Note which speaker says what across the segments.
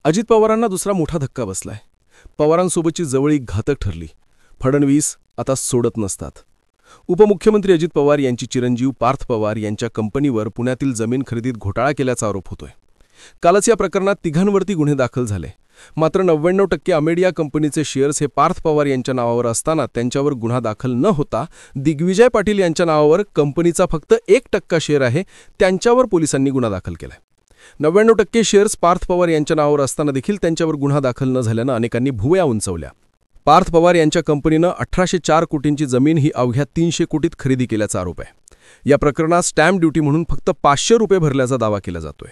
Speaker 1: अजित पवारांना दुसरा मोठा धक्का बसलाय. पवारांसोबतची जवळीक घातक ठरली. फडणवीस आता सोडत नसतात. उपमुख्यमंत्री अजित पवार यांची चिरंजीव पार्थ पवार यांच्या कंपनीवर पुण्यातील जमीन खरेदीत घोटाळा केल्याचा आरोप होतोय. कालच या प्रकरणात तिघांवरती गुन्हे दाखल झाले. मात्र 99% अमेडिया कंपनीचे शेअर्स हे पार्थ पवार यांच्या नावावर असताना त्यांच्यावर गुन्हा दाखल न होता दिग्विजय पाटील यांच्या नावावर कंपनीचा फक्त 1% शेअर आहे, त्यांच्यावर पोलिसांनी गुन्हा दाखल केलाय. 99% शेअर्स पार्थ पवार यांच्या नावावर असताना देखील त्यांच्यावर गुन्हा दाखल न झाल्यानं अनेकांनी भुवया उंचवल्या. पार्थ पवार यांच्या कंपनीनं 1804 कोटींची जमीन ही अवघ्या 300 कोटीत खरेदी केल्याचा आरोप आहे. या प्रकरणात स्टॅम्प ड्युटी म्हणून फक्त 500 रुपये भरल्याचा दावा केला जातोय.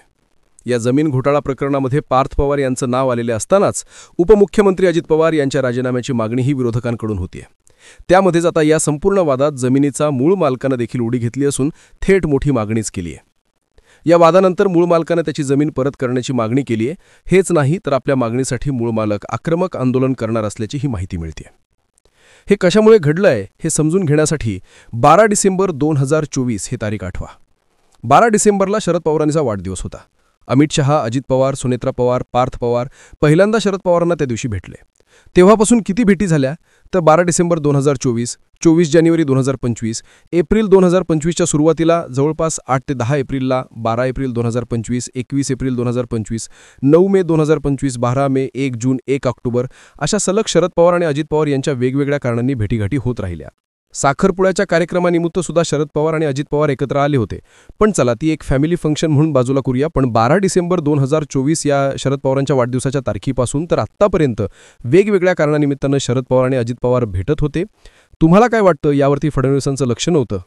Speaker 1: या जमीन घोटाळा प्रकरणामध्ये पार्थ पवार यांचं नाव आलेले असतानाच उपमुख्यमंत्री अजित पवार यांच्या राजीनाम्याची मागणीही विरोधकांकडून होतीये. त्यामध्येच आता या संपूर्ण वादात जमिनीचा मूळ मालकानं देखील उडी घेतली असून थेट मोठी मागणीच केली आहे. या वादानंतर मूळ मालकानं त्याची जमीन परत करण्याची मागणी केली आहे. हेच नाही तर आपल्या मागणीसाठी मूळ मालक आक्रमक आंदोलन करणार असल्याची ही माहिती मिळते. हे कशामुळे घडलंय हे समजून घेण्यासाठी 12 डिसेंबर 2024 ही तारीख आठवा. 12 डिसेंबरला शरद पवारांचा वाढदिवस होता. अमित शहा, अजित पवार, सुनेत्रा पवार, पार्थ पवार पहिल्यांदा शरद पवारांना त्या दिवशी भेटले. तेव्हापासून किती भेटी झाल्या तर 12 डिसेंबर 2024, 24 जानेवारी 2025, एप्रिल 2025च्या सुरुवातीला जवळपास 8 ते 10 एप्रिलला, 12 एप्रिल 2025, 21 एप्रिल 2025, 9 मे 2025, 12 मे, 1 जून, 1 ऑक्टोबर अशा सलग शरद पवार आणि अजित पवार यांच्या वेगवेगळ्या कारणांनी भेटीगाठी होत राहिल्या. साखरपुड्याच्या कार्यक्रमानिमित्त सुद्धा शरद पवार आणि अजित पवार एकत्र आले होते. पण चला ती एक फॅमिली फंक्शन म्हणून बाजूला करूया. पण 12 डिसेंबर 2024 या शरद पवारांच्या वाढदिवसाच्या तारखेपासून तर आत्तापर्यंत वेगवेगळ्या कारणानिमित्तानं शरद पवार आणि अजित पवार भेटत होते. तुम्हाला काय वाटतं यावरती फडणवीसांचं लक्ष नव्हतं?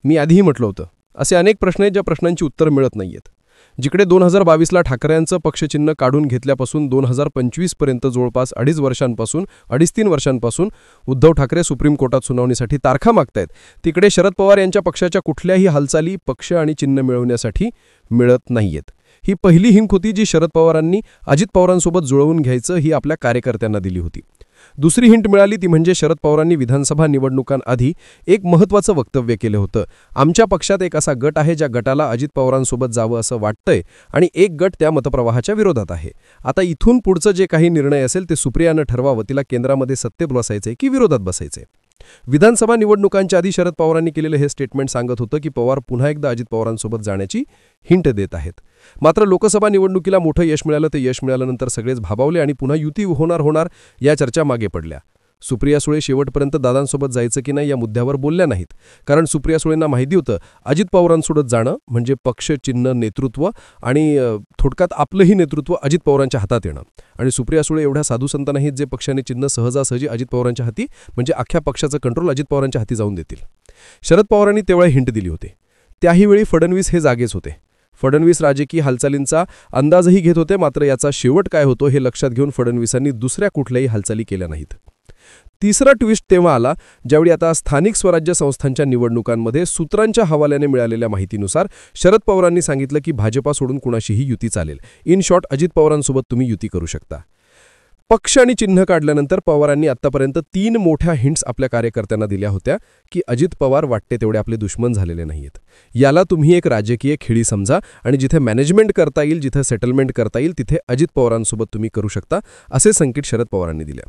Speaker 1: मी आधीही म्हटलं होतं. असे अनेक प्रश्न आहेत ज्या प्रश्नांची उत्तर मिळत नाहीयेत. जिकडे 2022ला ठाकरेंचं पक्षचिन्ह काढून घेतल्यापासून 2025 पर्यंत जवळपास 2.5-3 वर्षांपासून उद्धव ठाकरे सुप्रीम कोर्टात सुनावणीसाठी तारखा मागतायत, तिकडे शरद पवार यांच्या पक्षाच्या कुठल्याही हालचाली पक्ष आणि चिन्ह मिळवण्यासाठी मिळत नाहीयेत. ही पहिली हिंक होती जी शरद पवारांनी अजित पवारांसोबत जुळवून घ्यायचं ही आपल्या कार्यकर्त्यांना दिली होती. दुसरी हिंट मिळाली ती म्हणजे शरद पवारांनी विधानसभा निवडणुकांआधी एक महत्त्वाचं वक्तव्य केलं होतं. आमच्या पक्षात एक असा गट आहे ज्या गटाला अजित पवारांसोबत जावं असं वाटतंय आणि एक गट त्या मतप्रवाहाच्या विरोधात आहे. आता इथून पुढचं जे काही निर्णय असेल ते सुप्रियानं ठरवावं, तिला केंद्रामध्ये सत्तेत बसायचंय की विरोधात बसायचंय. विधानसभा निवडणुकांच्या आधी शरद पवारांनी केलेलं हे स्टेटमेंट सांगत होतं की पवार पुन्हा एकदा अजित पवारांसोबत जाण्याची हिंट देत आहेत. मात्र लोकसभा निवडणुकीला मोठं यश मिळालं. ते यश मिळाल्यानंतर सगळेच भाबावले आणि पुन्हा युती होणार या चर्चा मागे पडल्या. सुप्रिया सुळे शेवटपर्यंत दादांसोबत जायचं की नाही या मुद्द्यावर बोलल्या नाहीत. कारण सुप्रिया सुळेंना माहिती होतं अजित पवारांसोबत जाणं म्हणजे पक्ष, चिन्ह, नेतृत्व आणि थोडक्यात आपलंही नेतृत्व अजित पवारांच्या हातात येणं. आणि सुप्रिया सुळे एवढ्या साधू संत नाहीत जे पक्षाने चिन्ह सहजासहजी अजित पवारांच्या हाती म्हणजे अख्ख्या पक्षाचं कंट्रोल अजित पवारांच्या हाती जाऊन देतील. शरद पवारांनी तेवढ्या हिंट दिली होती. त्याही वेळी फडणवीस हे जागेच होते. फडणवीस राजकीय हालचालींचा अंदाजही घेत होते. मात्र याचा शेवट काय होतो हे लक्षात घेऊन फडणवीसांनी दुसऱ्या कुठल्याही हालचाली केल्या नाहीत. तिसरा ट्विस्ट तेव्हा आला ज्यावेळी आता स्थानिक स्वराज्य संस्थांच्या निवडणुकांमध्ये सूत्रांच्या हवाल्याने मिळालेल्या माहितीनुसार शरद पवारांनी सांगितलं की भाजपा सोडून कुणाशीही युती चालेल. इन शॉर्ट अजित पवारांसोबत तुम्ही युती करू शकता. पक्ष आणि चिन्ह काढल्यानंतर पवारांनी आत्तापर्यंत 3 मोठ्या हिंट्स आपल्या कार्यकर्त्यांना दिल्या होत्या की अजित पवार वाटते तेवढे आपले दुश्मन झालेले नाहीयेत. याला तुम्ही एक राजकीय खेळी समजा आणि जिथे मॅनेजमेंट करता येईल, जिथे सेटलमेंट करता येईल तिथे अजित पवारांसोबत तुम्ही करू शकता असे संकेत शरद पवारांनी दिले.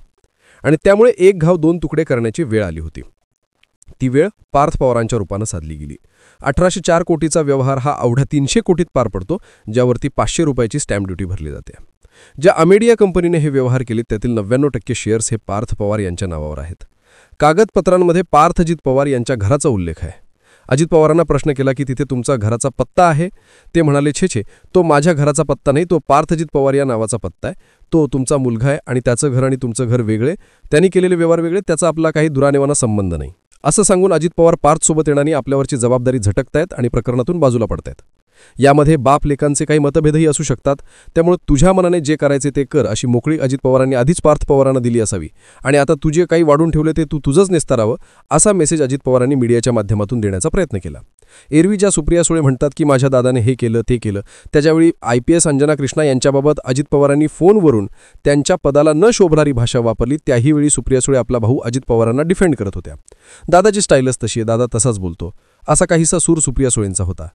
Speaker 1: आणि त्यामुळे एक घाव 2 तुकडे करण्याची वेळ आली होती. ती वेळ पार्थ पवारांच्या रूपानं साधली गेली. 1804 कोटीचा व्यवहार हा अवघ्या 300 कोटीत पार पडतो, ज्यावरती 500 रुपयाची स्टॅम्प ड्युटी भरली जाते. ज्या अमेडिया कंपनीने हे व्यवहार केले त्यातील 99% शेअर्स हे पार्थ पवार यांच्या नावावर आहेत. कागदपत्रांमध्ये पार्थ अजित पवार यांच्या घराचा उल्लेख आहे. अजित पवारांना प्रश्न केला की तिथे तुमचा घराचा पत्ता आहे? ते म्हणाले छे, तो माझ्या घराचा पत्ता नाही, तो पार्थ अजित पवार या नावाचा पत्ता आहे. तो तुमचा मुलगा आहे आणि त्याचं घर आणि तुमचं घर वेगळे, त्यांनी केलेले व्यवहार वेगळे, त्याचा आपला काही दुरानेवाना संबंध नाही असं सांगून अजित पवार पार्थसोबत येणारी आपल्यावरची जबाबदारी झटकतायत आणि प्रकरणातून बाजूला पडतायत. यामध्ये बाप लेकांचे काही मतभेदही असू शकतात. त्यामुळे तुझ्या मनाने जे करायचे ते कर अशी मोकळी अजित पवारांनी आधीच पार्थ पवारांना दिली असावी आणि आता तुझे काही वाढून ठेवले ते तू तुझंच निस्तारावं असा मेसेज अजित पवारांनी मीडियाच्या माध्यमातून देण्याचा प्रयत्न केला. एरवी ज्या सुप्रिया सुळे म्हणतात की माझ्या दादाने हे केलं ते केलं, त्याच्यावेळी IPS अंजना कृष्णा यांच्याबाबत अजित पवारांनी फोनवरून त्यांच्या पदाला न शोभणारी भाषा वापरली. त्याही वेळी सुप्रिया सुळे आपला भाऊ अजित पवारांना डिफेंड करत होत्या. दादाची स्टाईलच तशी आहे, दादा तसाच बोलतो असा काहीसा सूर सुप्रिया सुळेंचा होता.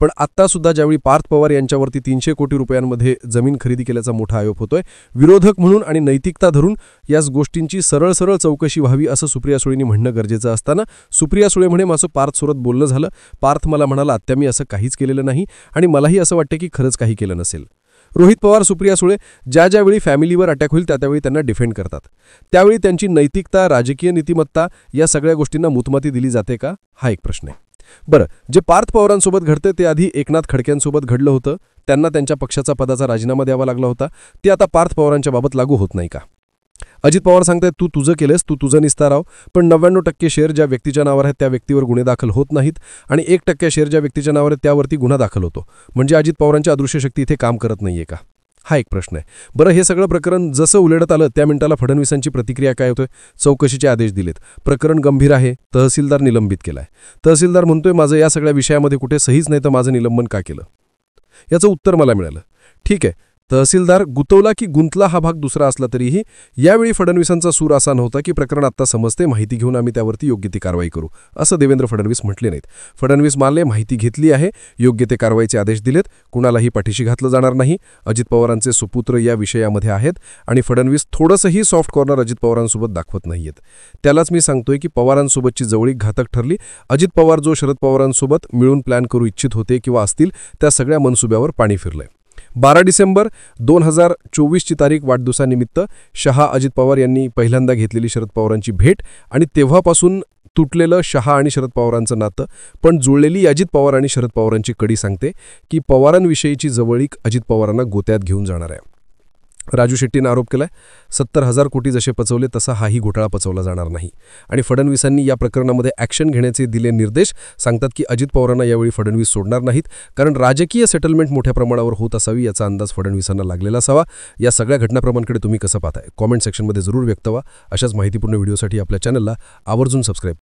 Speaker 1: पण आत्तासुद्धा ज्यावेळी पार्थ पवार यांच्यावरती 300 कोटी रुपयांमध्ये जमीन खरेदी केल्याचा मोठा आरोप होतोय, विरोधक म्हणून आणि नैतिकता धरून याच गोष्टींची सरळ सरळ चौकशी व्हावी असं सुप्रिया सुळेंनी म्हणणं गरजेचं असताना सुप्रिया सुळे म्हणे माझं पार्थसोबत बोलणं झालं, पार्थ मला म्हणाला आत्या मी असं काहीच केलेलं नाही आणि मलाही असं वाटतं की खरंच काही केलं नसेल. रोहित पवार सुप्रिया सुळे ज्यावेळी फॅमिलीवर अटॅक होईल त्यावेळी त्यांना डिफेंड करतात. त्यावेळी त्यांची नैतिकता, राजकीय नीतिमत्ता या सगळ्या गोष्टींना मूतमती दिली जाते का, हा एक प्रश्न आहे. बरं, जे पार्थ पवारांसोबत घडते ते आधी एकनाथ खडक्यांसोबत घडलं होतं. त्यांना त्यांच्या पक्षाचा पदाचा राजीनामा द्यावा लागला होता. ते आता पार्थ पवारांच्या बाबत लागू होत नाही का? अजित पवार सांगतायत तू तुझं केलंस, तू तुझं निस्तार राव, पण 99% शेअर ज्या व्यक्तीच्या नावावर आहेत त्या व्यक्तीवर गुन्हे दाखल होत नाहीत आणि 1% शेअर ज्या व्यक्तीच्या नावावर आहेत त्यावरती गुन्हा दाखल होतो. म्हणजे अजित पवारांची अदृश्य शक्ती इथे काम करत नाहीये का? हा एक प्रश्न आहे. बरं, हे सगळं प्रकरण जसं उलटत आलं त्या मिनिटाला फडणवीसांची प्रतिक्रिया काय होतोय? चौकशीचे आदेश दिलेत. प्रकरण गंभीर आहे, तहसीलदार निलंबित केलाय. तहसीलदार म्हणतोय माझं या सगळ्या विषयामध्ये कुठे सहीच नाही तर माझं निलंबन का केलं? याचं उत्तर मला मिळालं. ठीक आहे, तहसीलदार गुतवला की गुंतला हा भाग दुसरा असला तरीही यावेळी फडणवीसांचा सूर असा नव्हता की प्रकरण आत्ता समजते, माहिती घेऊन आम्ही त्यावरती योग्य ती कारवाई करू, असं देवेंद्र फडणवीस म्हटले नाहीत. फडणवीस मानले माहिती घेतली आहे, योग्य ते कारवाईचे आदेश दिलेत, कुणालाही पाठीशी घातलं जाणार नाही. अजित पवारांचे सुपुत्र या विषयामध्ये आहेत आणि फडणवीस थोडंसंही सॉफ्ट कॉर्नर अजित पवारांसोबत दाखवत नाहीयेत. त्यालाच मी सांगतोय की पवारांसोबतची जवळीक घातक ठरली. अजित पवार जो शरद पवारांसोबत मिळून प्लॅन करू इच्छित होते किंवा असतील त्या सगळ्या मनसुब्यावर पाणी फिरलंय. 12 डिसेंबर 2024ची तारीख वाढदिवसानिमित्त शहा अजित पवार यांनी पहिल्यांदा घेतलेली शरद पवारांची भेट आणि तेव्हापासून तुटलेलं शहा आणि शरद पवारांचं नातं, पण जुळलेली अजित पवार आणि शरद पवारांची कडी सांगते की पवारांविषयीची जवळीक अजित पवारांना गोत्यात घेऊन जाणार आहे. राजू शेट्टीनं आरोप केलाय 70,000 कोटी जसे पचवले तसा हाही घोटाळा पचवला जाणार नाही आणि फडणवीसांनी या प्रकरणामध्ये ॲक्शन घेण्याचे दिले निर्देश सांगतात की अजित पवारांना यावेळी फडणवीस सोडणार नाहीत, कारण राजकीय सेटलमेंट मोठ्या प्रमाणावर होत असावी याचा अंदाज फडणवीसांना लागलेला असावा. या सगळ्या घटनाक्रमांकडे तुम्ही कसं पाहताय कॉमेंट सेक्शनमध्ये जरूर व्यक्त व्हा. अशाच माहितीपूर्ण व्हिडिओसाठी आपल्या चॅनलला आवर्जून सबस्क्राईब